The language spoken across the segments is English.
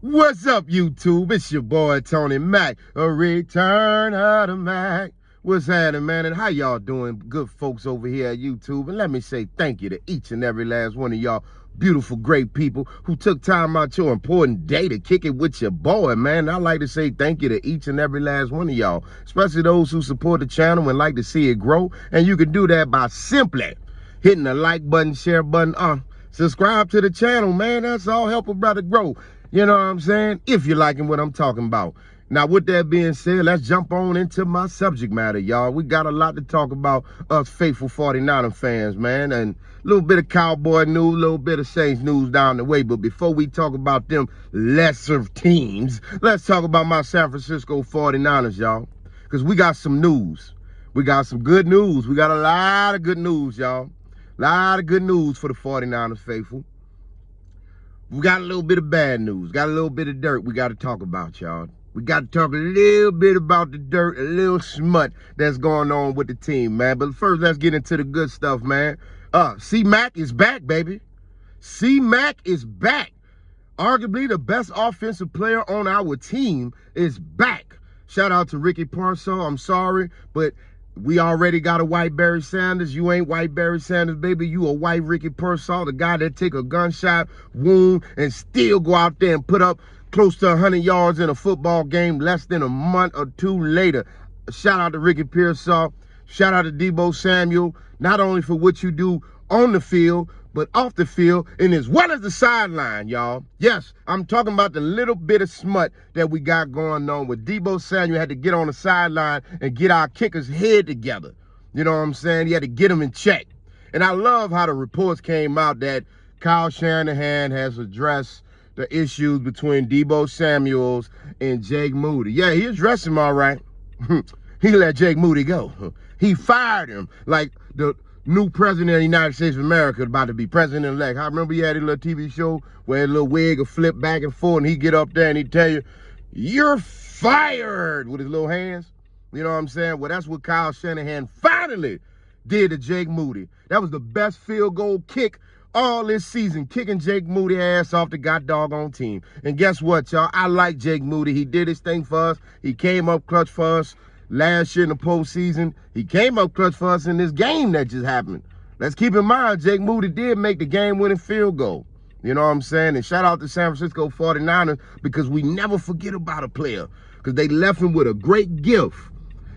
What's up, YouTube? It's your boy, Tony Mack, a return of the Mac. What's happening, man? And how y'all doing, good folks over here at YouTube? And let me say thank you to each and every last one of y'all beautiful, great people who took time out your important day to kick it with your boy, man. I like to say thank you to each and every last one of y'all, especially those who support the channel and like to see it grow. And you can do that by simply hitting the like button, share button, subscribe to the channel, man. That's all, help a brother grow. You know what I'm saying? If you're liking what I'm talking about. Now, with that being said, let's jump on into my subject matter, y'all. We got a lot to talk about, us faithful 49er fans, man. And a little bit of Cowboy news, a little bit of Saints news down the way. But before we talk about them lesser teams, let's talk about my San Francisco 49ers, y'all. Because we got some news. We got some good news. We got a lot of good news, y'all. A lot of good news for the 49ers faithful. We got a little bit of bad news, got a little bit of dirt we got to talk about, y'all. We got to talk a little bit about the dirt, a little smut that's going on with the team, man. But first, let's get into the good stuff, man. C-Mac is back, baby. C-Mac is back. Arguably the best offensive player on our team is back. Shout out to Ricky Parcell. I'm sorry, but we already got a white Barry Sanders. You ain't white Barry Sanders, baby. You a white Ricky Parcell, the guy that take a gunshot wound and still go out there and put up close to 100 yards in a football game less than a month or two later. Shout out to Ricky Parcell. Shout out to Deebo Samuel, not only for what you do on the field, but off the field and as well as the sideline, y'all. Yes, I'm talking about the little bit of smut that we got going on with Deebo Samuel. Had to get on the sideline and get our kicker's head together. You know what I'm saying? He had to get him in check. And I love how the reports came out that Kyle Shanahan has addressed the issues between Deebo Samuels and Jake Moody. Yeah, he addressed him all right. He let Jake Moody go. He fired him like the new president of the United States of America, about to be president-elect. I remember he had a little TV show where a little wig would flip back and forth, and he'd get up there and he'd tell you, "You're fired," with his little hands. You know what I'm saying? Well, that's what Kyle Shanahan finally did to Jake Moody. That was the best field goal kick all this season, kicking Jake Moody ass off the god-doggone team. And guess what, y'all? I like Jake Moody. He did his thing for us. He came up clutch for us. Last year in the postseason, he came up clutch for us in this game that just happened. Let's keep in mind, Jake Moody did make the game-winning field goal. You know what I'm saying? And shout out to San Francisco 49ers, because we never forget about a player, because they left him with a great gift,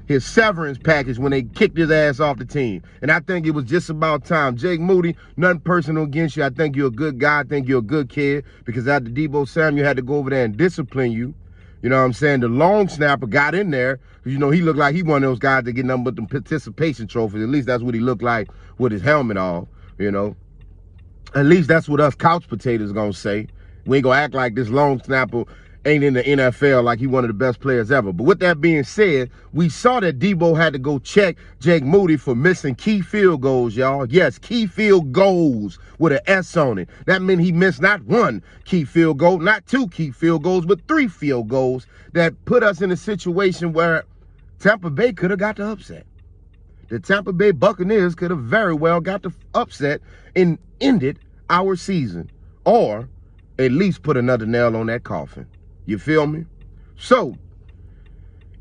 his severance package, when they kicked his ass off the team. And I think it was just about time. Jake Moody, nothing personal against you. I think you're a good guy. I think you're a good kid, because after Deebo Samuel had to go over there and discipline you, you know what I'm saying? The long snapper got in there. You know, he looked like he one of those guys that get nothing but the participation trophies. At least that's what he looked like with his helmet off, you know. At least that's what us couch potatoes gonna say. We ain't gonna act like this long snapper ain't in the NFL like he one of the best players ever. But with that being said, we saw that Deebo had to go check Jake Moody for missing key field goals, y'all. Yes, key field goals with an S on it. That meant he missed not one key field goal, not two key field goals, but 3 field goals that put us in a situation where Tampa Bay could have got the upset. The Tampa Bay Buccaneers could have very well got the upset and ended our season, or at least put another nail on that coffin. You feel me? So,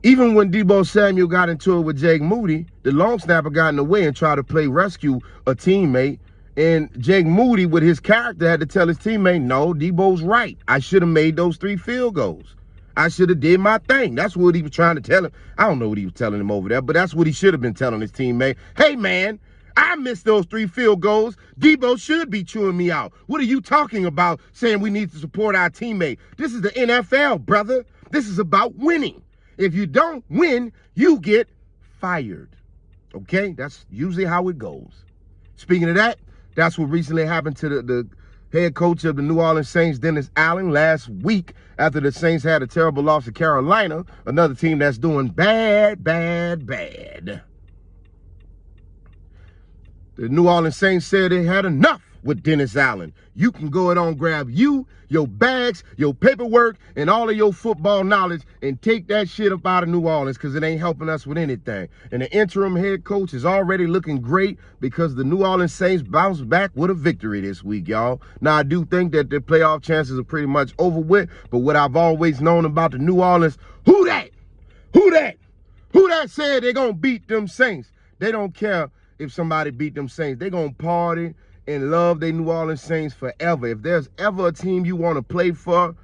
even when Deebo Samuel got into it with Jake Moody, the long snapper got in the way and tried to play rescue a teammate. And Jake Moody, with his character, had to tell his teammate, no, Deebo's right. I should have made those 3 field goals. I should have did my thing. That's what he was trying to tell him. I don't know what he was telling him over there, but that's what he should have been telling his teammate. Hey, man, I missed those 3 field goals. Deebo should be chewing me out. What are you talking about saying we need to support our teammate? This is the NFL, brother. This is about winning. If you don't win, you get fired. Okay? That's usually how it goes. Speaking of that, that's what recently happened to the head coach of the New Orleans Saints, Dennis Allen, last week after the Saints had a terrible loss to Carolina, another team that's doing bad. The New Orleans Saints said they had enough with Dennis Allen. You can go ahead on, grab you, your bags, your paperwork, and all of your football knowledge and take that shit up out of New Orleans, because it ain't helping us with anything. And the interim head coach is already looking great because the New Orleans Saints bounced back with a victory this week, y'all. Now, I do think that their playoff chances are pretty much over with, but what I've always known about the New Orleans, who that said they're going to beat them Saints? They don't care if somebody beat them Saints. They're going to party and love their New Orleans Saints forever. If there's ever a team you want to play for,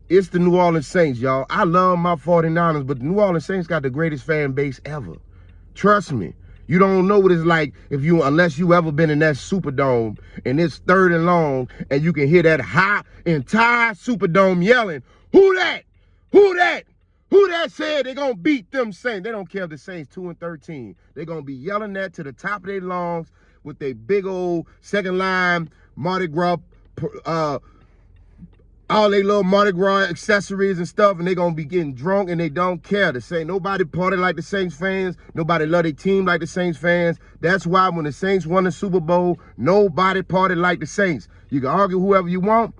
it's the New Orleans Saints, y'all. I love my 49ers, but the New Orleans Saints got the greatest fan base ever. Trust me. You don't know what it's like unless you ever been in that Superdome and it's 3rd and long and you can hear that entire Superdome yelling, who that? Who that? Who that said they're going to beat them Saints? They don't care if the Saints 2-13. They're going to be yelling that to the top of their lungs with their big old second line Mardi Gras, all their little Mardi Gras accessories and stuff, and they're going to be getting drunk, and they don't care. Nobody party like the Saints fans. Nobody love their team like the Saints fans. That's why when the Saints won the Super Bowl, nobody partied like the Saints. You can argue whoever you want.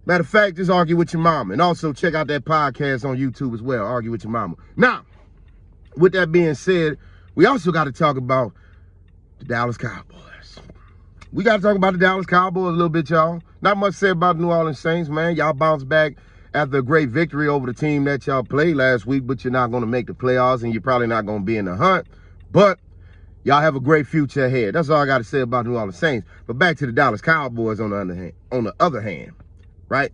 Matter of fact, just argue with your mama. And also check out that podcast on YouTube as well, Argue with Your Mama. Now, with that being said, we also got to talk about the Dallas Cowboys. We got to talk about the Dallas Cowboys a little bit, y'all. Not much said about the New Orleans Saints, man. Y'all bounced back after a great victory over the team that y'all played last week, but you're not going to make the playoffs, and you're probably not going to be in the hunt. But y'all have a great future ahead. That's all I got to say about the New Orleans Saints. But back to the Dallas Cowboys on the other hand. Right?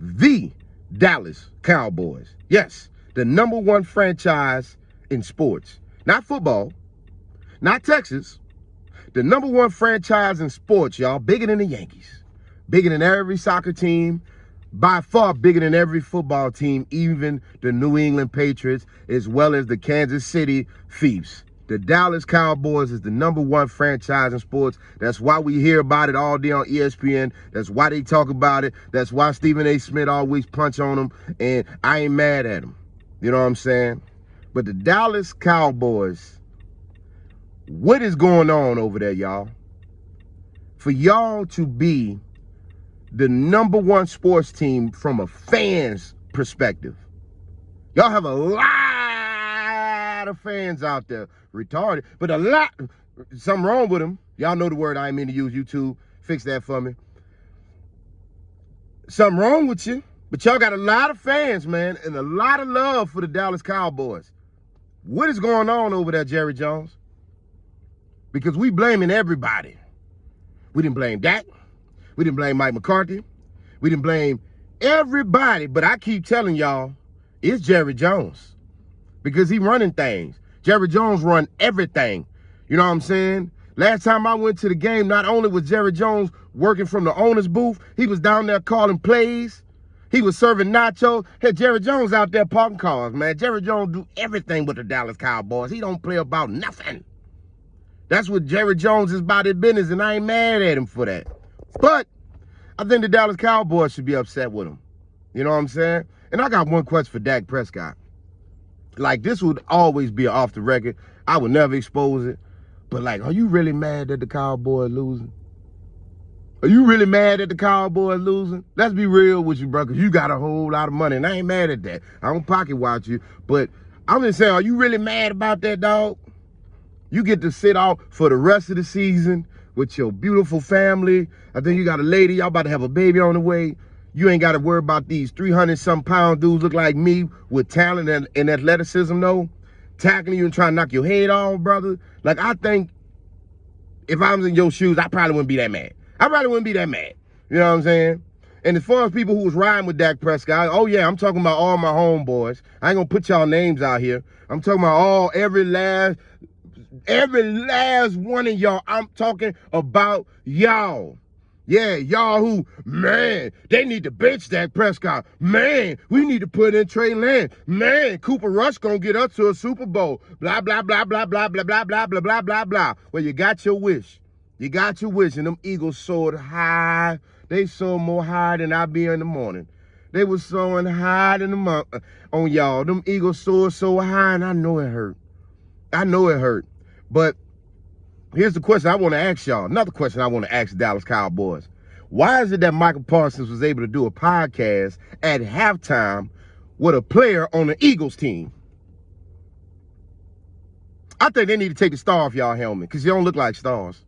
The Dallas Cowboys. Yes, the #1 franchise in sports. Not football, not Texas. The #1 franchise in sports, y'all. Bigger than the Yankees. Bigger than every soccer team. By far bigger than every football team, even the New England Patriots, as well as the Kansas City Chiefs. The Dallas Cowboys is the #1 franchise in sports. That's why we hear about it all day on ESPN. That's why they talk about it. That's why Stephen A. Smith always punch on them. And I ain't mad at him. You know what I'm saying? But the Dallas Cowboys, what is going on over there, y'all? For y'all to be the #1 sports team from a fan's perspective, y'all have a lot of fans out there. Retarded, but a lot. Something wrong with them. Y'all know the word I ain't mean to use. YouTube, fix that for me. Something wrong with you, but y'all got a lot of fans, man, and a lot of love for the Dallas Cowboys. What is going on over there, Jerry Jones? Because we blaming everybody. We didn't blame Dak. We didn't blame Mike McCarthy. We didn't blame everybody, but I keep telling y'all, it's Jerry Jones. Because he running things. Jerry Jones run everything. You know what I'm saying? Last time I went to the game, not only was Jerry Jones working from the owner's booth, he was down there calling plays. He was serving nachos. Hey, Jerry Jones out there parking cars, man. Jerry Jones do everything with the Dallas Cowboys. He don't play about nothing. That's what Jerry Jones is about his business, and I ain't mad at him for that. But I think the Dallas Cowboys should be upset with him. You know what I'm saying? And I got one question for Dak Prescott. Like, this would always be off the record. I would never expose it. But, like, are you really mad that the Cowboys losing? Are you really mad that the Cowboys losing? Let's be real with you, bro, because you got a whole lot of money, and I ain't mad at that. I don't pocket watch you. But I'm just saying, are you really mad about that, dog? You get to sit out for the rest of the season with your beautiful family. I think you got a lady. Y'all about to have a baby on the way. You ain't got to worry about these 300-some pound dudes look like me with talent and athleticism, though, tackling you and trying to knock your head off, brother. Like, I think if I was in your shoes, I probably wouldn't be that mad. I probably wouldn't be that mad. You know what I'm saying? And as far as people who was riding with Dak Prescott, oh, yeah, I'm talking about all my homeboys. I ain't going to put y'all names out here. I'm talking about every last one of y'all. I'm talking about y'all. Yeah, y'all who, man, they need to bench Dak Prescott. Man, we need to put in Trey Lance. Man, Cooper Rush gonna get us to a Super Bowl. Blah, blah, blah, blah, blah, blah, blah, blah, blah, blah, blah, blah. Well, you got your wish. You got your wish. And them Eagles soared high. They soared more high than I be in the morning. They was soaring high in the month on y'all. Them Eagles soared so high, and I know it hurt. I know it hurt. But here's the question I want to ask y'all. Another question I want to ask the Dallas Cowboys. Why is it that Michael Parsons was able to do a podcast at halftime with a player on the Eagles team? I think they need to take the star off y'all helmet because you don't look like stars.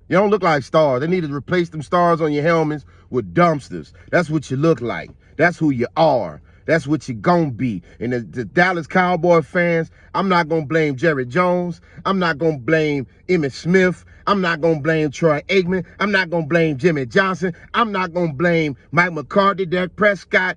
You don't look like stars. They need to replace them stars on your helmets with dumpsters. That's what you look like. That's who you are. That's what you're going to be. And the Dallas Cowboy fans, I'm not going to blame Jerry Jones. I'm not going to blame Emmitt Smith. I'm not going to blame Troy Aikman. I'm not going to blame Jimmy Johnson. I'm not going to blame Mike McCarthy, Dak Prescott,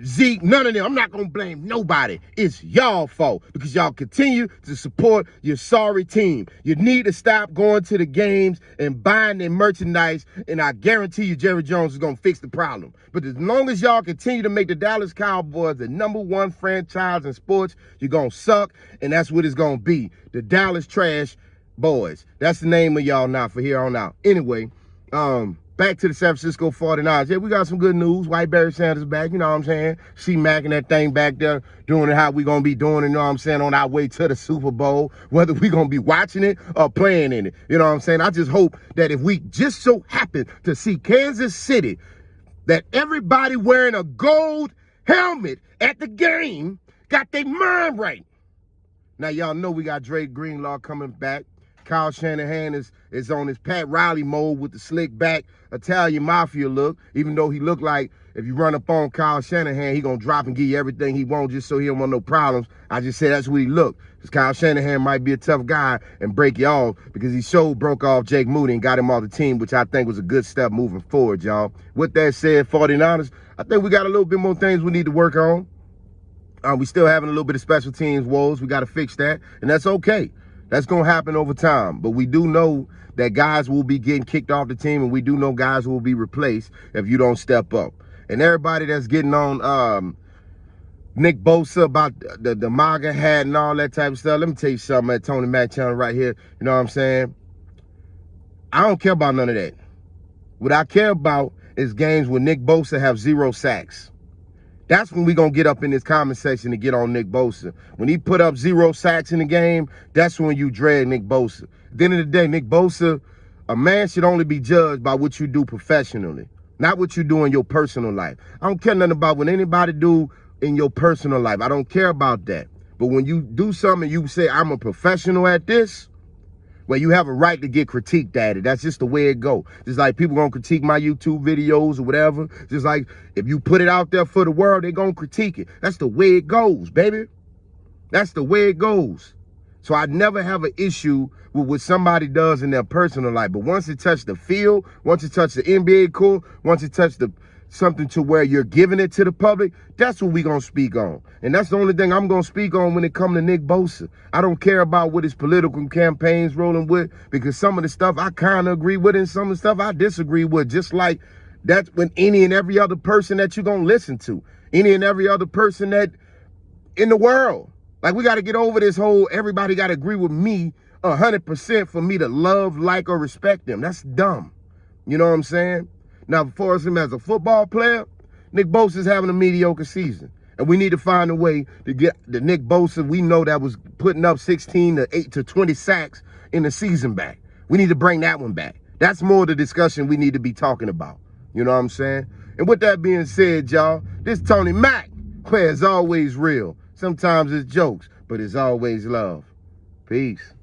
Zeke, none of them. I'm not going to blame nobody. It's y'all fault because y'all continue to support your sorry team. You need to stop going to the games and buying their merchandise, and I guarantee you Jerry Jones is going to fix the problem. But as long as y'all continue to make the Dallas Cowboys the #1 franchise in sports, you're going to suck, and that's what it's going to be. The Dallas Trash Boys. That's the name of y'all now for here on out. Anyway, back to the San Francisco 49ers. Yeah, we got some good news. White Barry Sanders back, you know what I'm saying? See Mac and that thing back there doing it how we going to be doing it, you know what I'm saying, on our way to the Super Bowl, whether we going to be watching it or playing in it. You know what I'm saying? I just hope that if we just so happen to see Kansas City, that everybody wearing a gold helmet at the game got their mind right. Now, y'all know we got Drake Greenlaw coming back. Kyle Shanahan is on his Pat Riley mode with the slick back Italian mafia look, even though he looked like if you run up on Kyle Shanahan, he going to drop and give you everything he wants just so he don't want no problems. I just say that's what he looked. Because Kyle Shanahan might be a tough guy and break you off because he broke off Jake Moody and got him off the team, which I think was a good step moving forward, y'all. With that said, 49ers, I think we got a little bit more things we need to work on. We still having a little bit of special teams woes. We got to fix that, and that's okay. That's going to happen over time. But we do know that guys will be getting kicked off the team, and we do know guys will be replaced if you don't step up. And everybody that's getting on Nick Bosa about the MAGA hat and all that type of stuff, let me tell you something at Tony Mack channel right here. You know what I'm saying? I don't care about none of that. What I care about is games where Nick Bosa have 0 sacks. That's when we going to get up in this comment section to get on Nick Bosa. When he put up 0 sacks in the game, that's when you dread Nick Bosa. At the end of the day, Nick Bosa, a man should only be judged by what you do professionally, not what you do in your personal life. I don't care nothing about what anybody do in your personal life. I don't care about that. But when you do something and you say, I'm a professional at this, well, you have a right to get critiqued at it. That's just the way it go. Just like people gonna critique my YouTube videos or whatever. Just like if you put it out there for the world, they gonna critique it. That's the way it goes, baby. That's the way it goes. So I never have an issue with what somebody does in their personal life. But once it touches the field, once it touches the NBA court, once it touches something to where you're giving it to the public, that's what we gonna speak on. And that's the only thing I'm gonna speak on when it comes to Nick Bosa. I don't care about what his political campaign's rolling with, because some of the stuff I kind of agree with and some of the stuff I disagree with, just like that's when any and every other person that you're gonna listen to, any and every other person that in the world. Like, we gotta get over this whole everybody gotta agree with me 100% for me to love, like, or respect them. That's dumb. You know what I'm saying? Now, for him as a football player, Nick Bosa's having a mediocre season. And we need to find a way to get the Nick Bosa we know that was putting up 16 to 8 to 20 sacks in the season back. We need to bring that one back. That's more the discussion we need to be talking about. You know what I'm saying? And with that being said, y'all, this Tony Mack, where it's always real. Sometimes it's jokes, but it's always love. Peace.